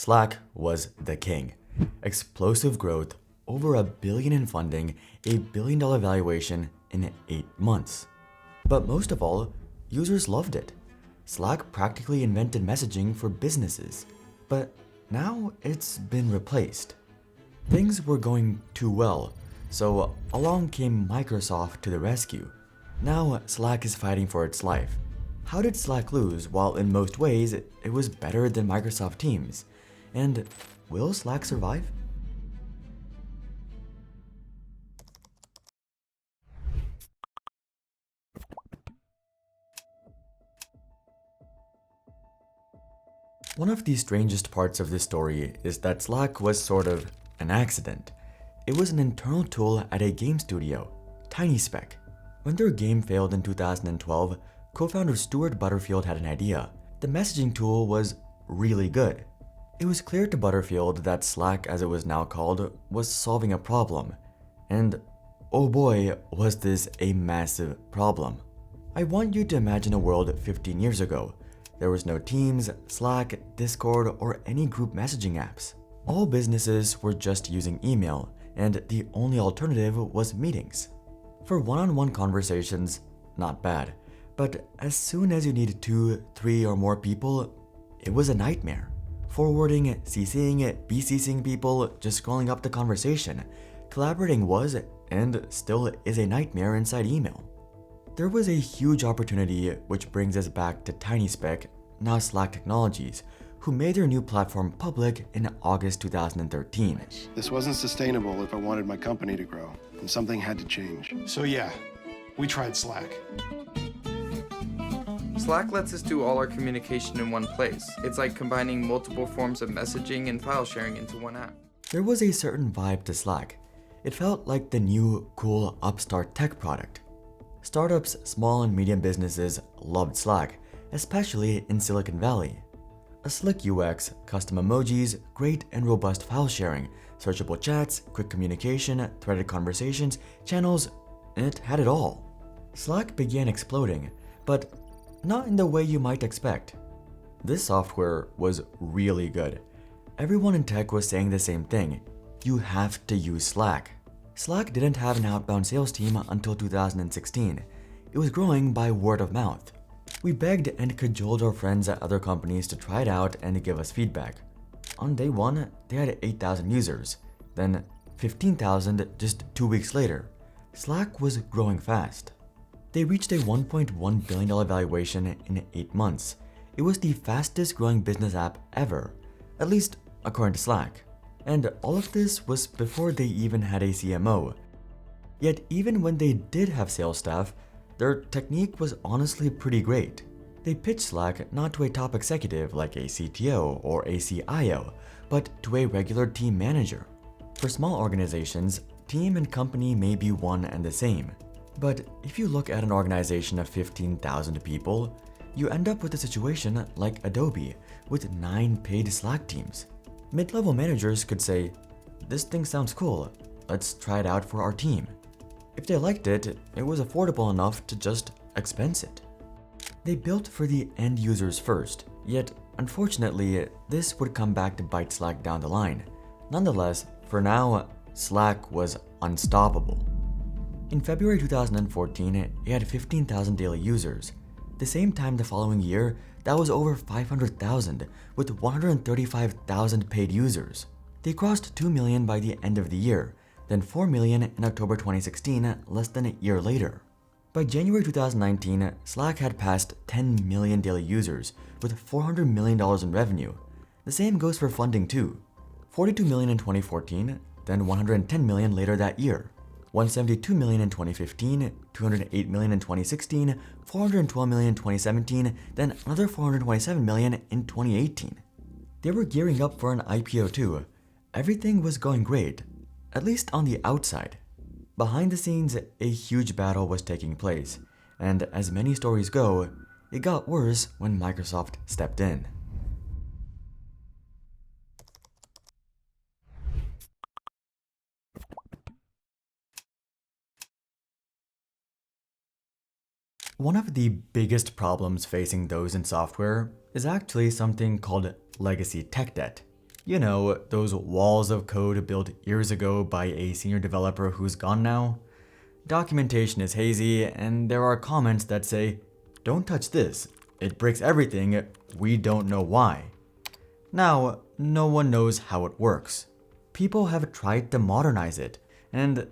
Slack was the king. Explosive growth, over $1 billion in funding, $1 billion valuation in 8 months. But most of all, users loved it. Slack practically invented messaging for businesses, but now it's been replaced. Things were going too well, so along came Microsoft to the rescue. Now Slack is fighting for its life. How did Slack lose while in most ways it was better than Microsoft Teams? And will Slack survive? One of the strangest parts of this story is that Slack was sort of an accident. It was an internal tool at a game studio, TinySpec. When their game failed in 2012, co-founder Stuart Butterfield had an idea. The messaging tool was really good. It was clear to Butterfield that Slack, as it was now called, was solving a problem. And oh boy, was this a massive problem. I want you to imagine a world 15 years ago. There was no Teams, Slack, Discord, or any group messaging apps. All businesses were just using email, and the only alternative was meetings. For one-on-one conversations, not bad. But as soon as you needed 2, 3, or more people, it was a nightmare. Forwarding, CCing, BCCing people, just scrolling up the conversation. Collaborating was, and still is, a nightmare inside email. There was a huge opportunity, which brings us back to TinySpec, now Slack Technologies, who made their new platform public in August 2013. This wasn't sustainable if I wanted my company to grow, and something had to change. So yeah, we tried Slack. Slack lets us do all our communication in one place. It's like combining multiple forms of messaging and file sharing into one app. There was a certain vibe to Slack. It felt like the new, cool, upstart tech product. Startups, small and medium businesses loved Slack, especially in Silicon Valley. A slick UX, custom emojis, great and robust file sharing, searchable chats, quick communication, threaded conversations, channels, it had it all. Slack began exploding, but not in the way you might expect. This software was really good. Everyone in tech was saying the same thing. You have to use Slack. Slack didn't have an outbound sales team until 2016. It was growing by word of mouth. We begged and cajoled our friends at other companies to try it out and give us feedback. On day 1, they had 8,000 users, then 15,000 just 2 weeks later. Slack was growing fast. They reached a $1.1 billion valuation in 8 months. It was the fastest growing business app ever, at least according to Slack. And all of this was before they even had a CMO. Yet even when they did have sales staff, their technique was honestly pretty great. They pitched Slack not to a top executive like a CTO or a CIO, but to a regular team manager. For small organizations, team and company may be one and the same. But if you look at an organization of 15,000 people, you end up with a situation like Adobe with 9 paid Slack teams. Mid-level managers could say, "This thing sounds cool, let's try it out for our team." If they liked it, it was affordable enough to just expense it. They built for the end users first, yet unfortunately, this would come back to bite Slack down the line. Nonetheless, for now, Slack was unstoppable. In February 2014, it had 15,000 daily users. The same time the following year, that was over 500,000 with 135,000 paid users. They crossed 2 million by the end of the year, then 4 million in October 2016, less than a year later. By January 2019, Slack had passed 10 million daily users with $400 million in revenue. The same goes for funding too. 42 million in 2014, then 110 million later that year. 172 million in 2015, 208 million in 2016, 412 million in 2017, then another 427 million in 2018. They were gearing up for an IPO too. Everything was going great, at least on the outside. Behind the scenes, a huge battle was taking place, and as many stories go, it got worse when Microsoft stepped in. One of the biggest problems facing those in software is actually something called legacy tech debt. You know, those walls of code built years ago by a senior developer who's gone now? Documentation is hazy, and there are comments that say, "Don't touch this, it breaks everything, we don't know why." Now, no one knows how it works. People have tried to modernize it, and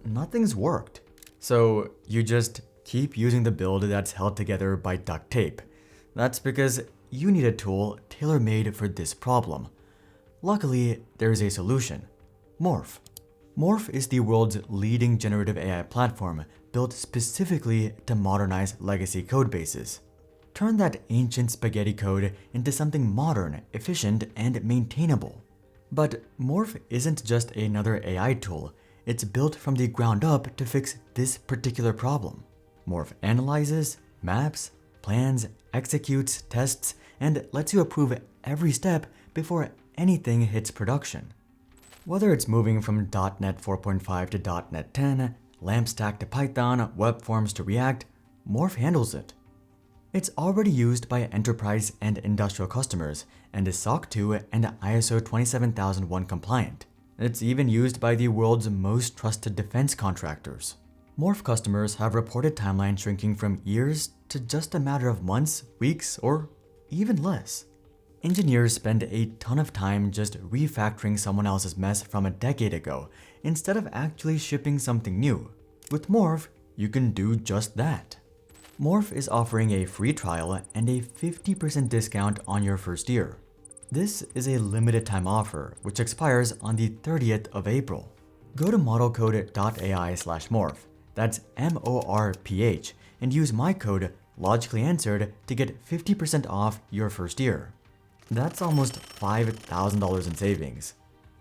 nothing's worked. So you just keep using the build that's held together by duct tape. That's because you need a tool tailor-made for this problem. Luckily, there's a solution: Morph. Morph is the world's leading generative AI platform built specifically to modernize legacy code bases. Turn that ancient spaghetti code into something modern, efficient, and maintainable. But Morph isn't just another AI tool, it's built from the ground up to fix this particular problem. Morph analyzes, maps, plans, executes, tests, and lets you approve every step before anything hits production. Whether it's moving from .NET 4.5 to .NET 10, LAMP stack to Python, web forms to React, Morph handles it. It's already used by enterprise and industrial customers and is SOC 2 and ISO 27001 compliant. It's even used by the world's most trusted defense contractors. Morph customers have reported timelines shrinking from years to just a matter of months, weeks, or even less. Engineers spend a ton of time just refactoring someone else's mess from a decade ago instead of actually shipping something new. With Morph, you can do just that. Morph is offering a free trial and a 50% discount on your first year. This is a limited time offer, which expires on the 30th of April. Go to modelcode.ai/morph, that's MORPH, and use my code LogicallyAnswered to get 50% off your first year. That's almost $5,000 in savings.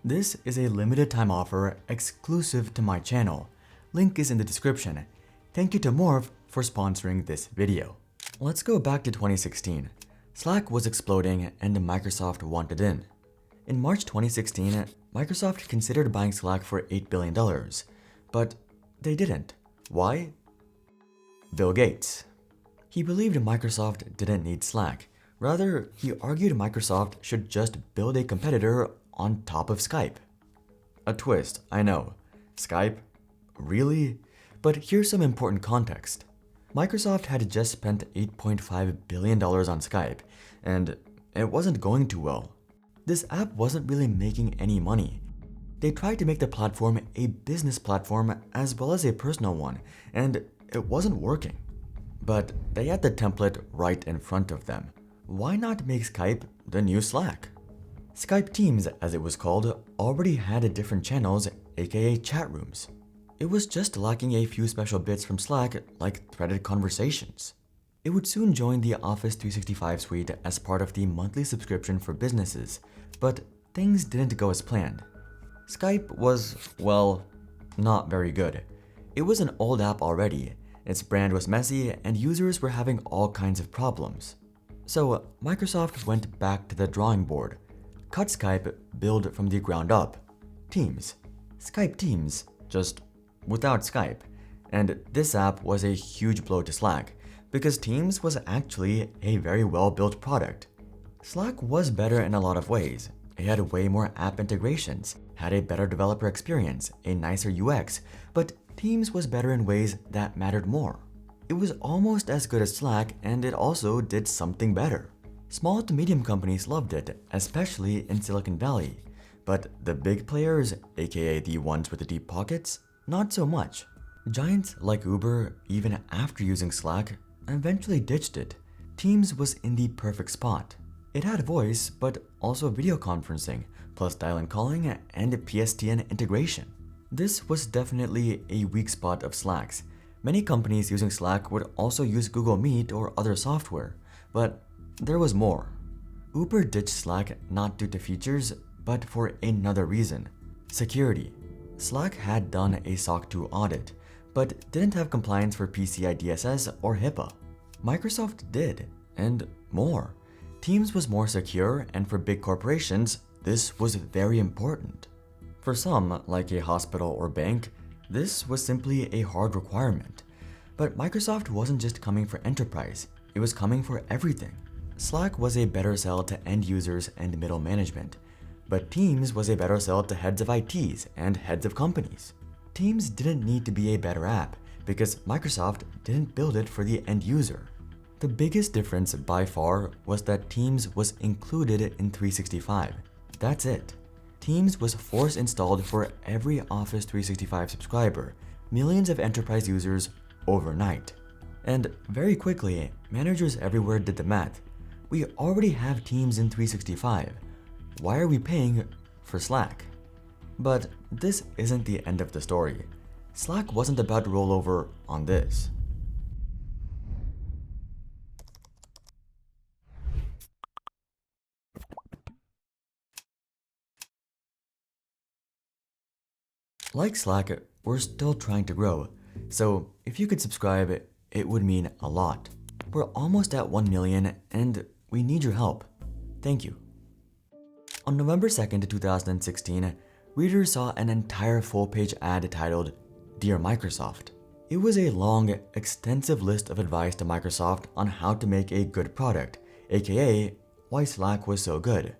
This is a limited time offer exclusive to my channel. Link is in the description. Thank you to Morph for sponsoring this video. Let's go back to 2016. Slack was exploding and Microsoft wanted in. In March 2016, Microsoft considered buying Slack for $8 billion, but they didn't. Why? Bill Gates. He believed Microsoft didn't need Slack. Rather, he argued Microsoft should just build a competitor on top of Skype. A twist, I know. Skype? Really? But here's some important context. Microsoft had just spent $8.5 billion on Skype, and it wasn't going too well. This app wasn't really making any money. They tried to make the platform a business platform as well as a personal one, and it wasn't working. But they had the template right in front of them. Why not make Skype the new Slack? Skype Teams, as it was called, already had different channels, aka chat rooms. It was just lacking a few special bits from Slack, like threaded conversations. It would soon join the Office 365 suite as part of the monthly subscription for businesses, but things didn't go as planned. Skype was, well, not very good. It was an old app already, its brand was messy, and users were having all kinds of problems. So Microsoft went back to the drawing board. Cut Skype, build from the ground up. Teams. Skype Teams, just without Skype. And this app was a huge blow to Slack, because Teams was actually a very well-built product. Slack was better in a lot of ways. It had way more app integrations, had a better developer experience, a nicer UX, but Teams was better in ways that mattered more. It was almost as good as Slack, and it also did something better. Small to medium companies loved it, especially in Silicon Valley. But the big players, aka the ones with the deep pockets, not so much. Giants like Uber, even after using Slack, eventually ditched it. Teams was in the perfect spot. It had voice, but also video conferencing, plus dial-in calling and PSTN integration. This was definitely a weak spot of Slack's. Many companies using Slack would also use Google Meet or other software, but there was more. Uber ditched Slack not due to features, but for another reason: security. Slack had done a SOC 2 audit, but didn't have compliance for PCI DSS or HIPAA. Microsoft did, and more. Teams was more secure, and for big corporations, this was very important. For some, like a hospital or bank, this was simply a hard requirement. But Microsoft wasn't just coming for enterprise, it was coming for everything. Slack was a better sell to end users and middle management. But Teams was a better sell to heads of ITs and heads of companies. Teams didn't need to be a better app because Microsoft didn't build it for the end user. The biggest difference by far was that Teams was included in 365. That's it. Teams was force installed for every Office 365 subscriber, millions of enterprise users overnight. And very quickly, managers everywhere did the math. We already have Teams in 365. Why are we paying for Slack? But this isn't the end of the story. Slack wasn't about to roll over on this. Like Slack, we're still trying to grow, so if you could subscribe, it would mean a lot. We're almost at 1 million and we need your help. Thank you. On November 2nd, 2016, readers saw an entire full-page ad titled, "Dear Microsoft." It was a long, extensive list of advice to Microsoft on how to make a good product, aka why Slack was so good.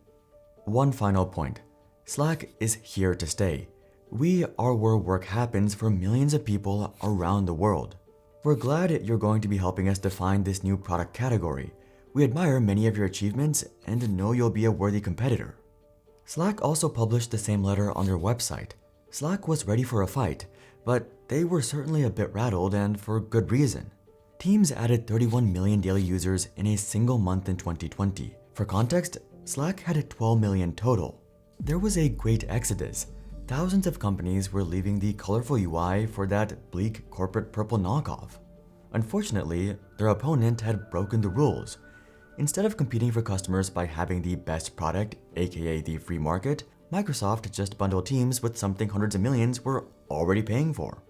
One final point, Slack is here to stay. We are where work happens for millions of people around the world. We're glad you're going to be helping us define this new product category. We admire many of your achievements and know you'll be a worthy competitor. Slack also published the same letter on their website. Slack was ready for a fight, but they were certainly a bit rattled and for good reason. Teams added 31 million daily users in a single month in 2020. For context, Slack had 12 million total. There was a great exodus. Thousands of companies were leaving the colorful UI for that bleak corporate purple knockoff. Unfortunately, their opponent had broken the rules. Instead of competing for customers by having the best product, aka the free market, Microsoft just bundled Teams with something hundreds of millions were already paying for.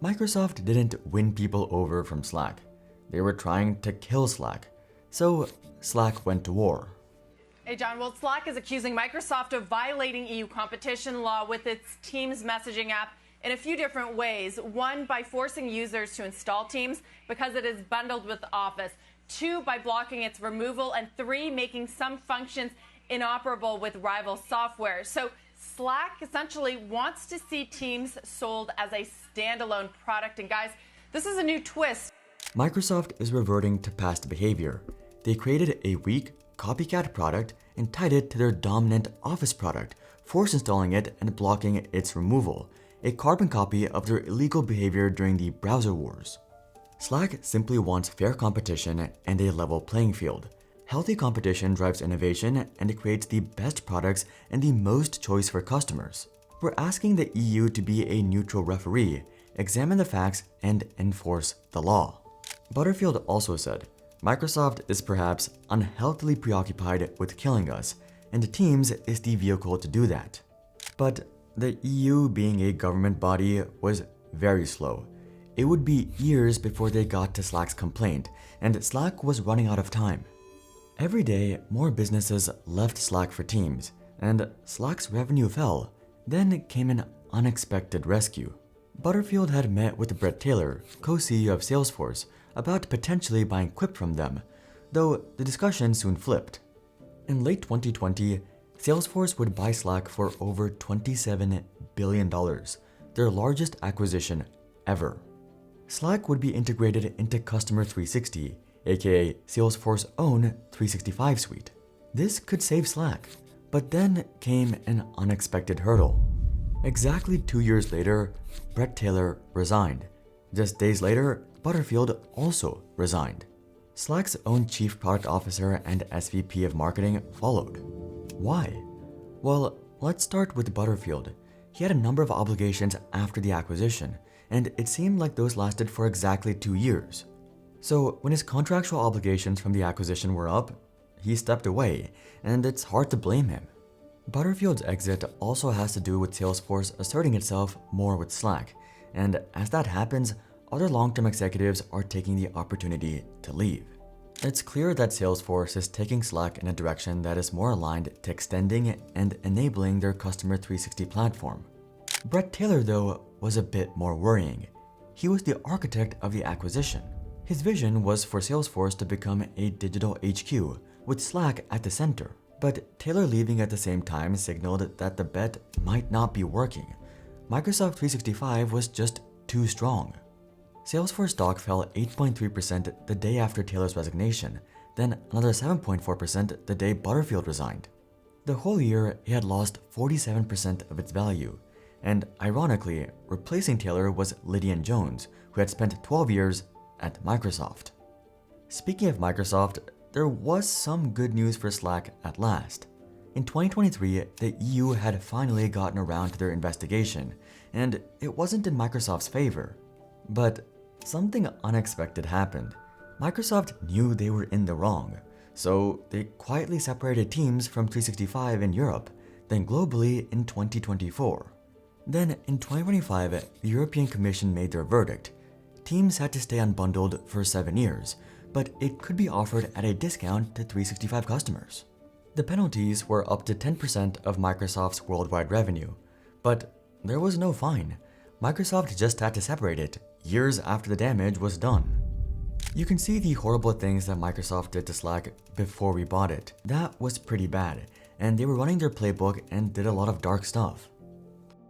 Microsoft didn't win people over from Slack. They were trying to kill Slack. So Slack went to war. Hey, John. Well, Slack is accusing Microsoft of violating EU competition law with its Teams messaging app in a few different ways. One, by forcing users to install Teams because it is bundled with Office. Two, by blocking its removal. And three, making some functions inoperable with rival software. So Slack essentially wants to see Teams sold as a standalone product. And guys, this is a new twist. Microsoft is reverting to past behavior. They created a weak, copycat product and tied it to their dominant Office product, force installing it and blocking its removal, a carbon copy of their illegal behavior during the browser wars. Slack simply wants fair competition and a level playing field. Healthy competition drives innovation and it creates the best products and the most choice for customers. We're asking the EU to be a neutral referee, examine the facts, and enforce the law. Butterfield also said, Microsoft is perhaps unhealthily preoccupied with killing us, and Teams is the vehicle to do that. But the EU, being a government body, was very slow. It would be years before they got to Slack's complaint, and Slack was running out of time. Every day, more businesses left Slack for Teams, and Slack's revenue fell. Then came an unexpected rescue. Butterfield had met with Bret Taylor, co-CEO of Salesforce, about potentially buying Quip from them, though the discussion soon flipped. In late 2020, Salesforce would buy Slack for over $27 billion, their largest acquisition ever. Slack would be integrated into Customer 360, aka Salesforce's own 365 suite. This could save Slack, but then came an unexpected hurdle. Exactly 2 years later, Bret Taylor resigned. Just days later, Butterfield also resigned. Slack's own Chief Product Officer and SVP of Marketing followed. Why? Well, let's start with Butterfield. He had a number of obligations after the acquisition, and it seemed like those lasted for exactly 2 years. So when his contractual obligations from the acquisition were up, he stepped away, and it's hard to blame him. Butterfield's exit also has to do with Salesforce asserting itself more with Slack, and as that happens, other long-term executives are taking the opportunity to leave. It's clear that Salesforce is taking Slack in a direction that is more aligned to extending and enabling their Customer 360 platform. Bret Taylor, though, was a bit more worrying. He was the architect of the acquisition. His vision was for Salesforce to become a digital HQ, with Slack at the center. But Taylor leaving at the same time signaled that the bet might not be working. Microsoft 365 was just too strong. Salesforce stock fell 8.3% the day after Taylor's resignation, then another 7.4% the day Butterfield resigned. The whole year, it had lost 47% of its value, and ironically, replacing Taylor was Lydian Jones, who had spent 12 years at Microsoft. Speaking of Microsoft, there was some good news for Slack at last. In 2023, the EU had finally gotten around to their investigation, and it wasn't in Microsoft's favor. But something unexpected happened. Microsoft knew they were in the wrong, so they quietly separated Teams from 365 in Europe, then globally in 2024. Then in 2025, the European Commission made their verdict. Teams had to stay unbundled for 7 years, but it could be offered at a discount to 365 customers. The penalties were up to 10% of Microsoft's worldwide revenue, but there was no fine. Microsoft just had to separate it years after the damage was done. You can see the horrible things that Microsoft did to Slack before we bought it. That was pretty bad, and they were running their playbook and did a lot of dark stuff.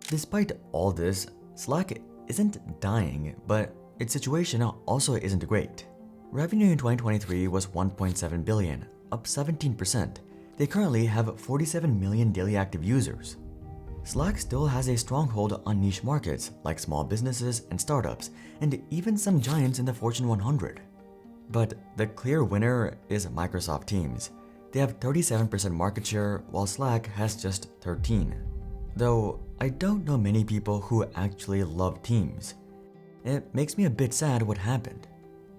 Despite all this, Slack isn't dying, but its situation also isn't great. Revenue in 2023 was $1.7 billion, up 17%. They currently have 47 million daily active users. Slack still has a stronghold on niche markets like small businesses and startups, and even some giants in the Fortune 100. But the clear winner is Microsoft Teams. They have 37% market share, while Slack has just 13%. Though I don't know many people who actually love Teams. It makes me a bit sad what happened.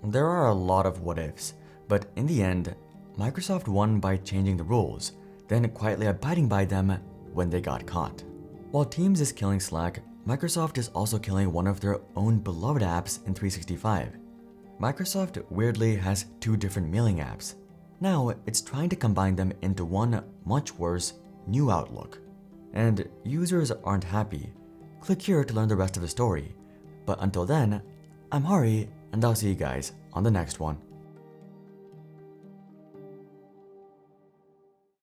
There are a lot of what ifs, but in the end, Microsoft won by changing the rules, then quietly abiding by them when they got caught. While Teams is killing Slack, Microsoft is also killing one of their own beloved apps in 365. Microsoft weirdly has 2 different mailing apps. Now it's trying to combine them into one much worse new Outlook. And users aren't happy. Click here to learn the rest of the story. But until then, I'm Hari, and I'll see you guys on the next one.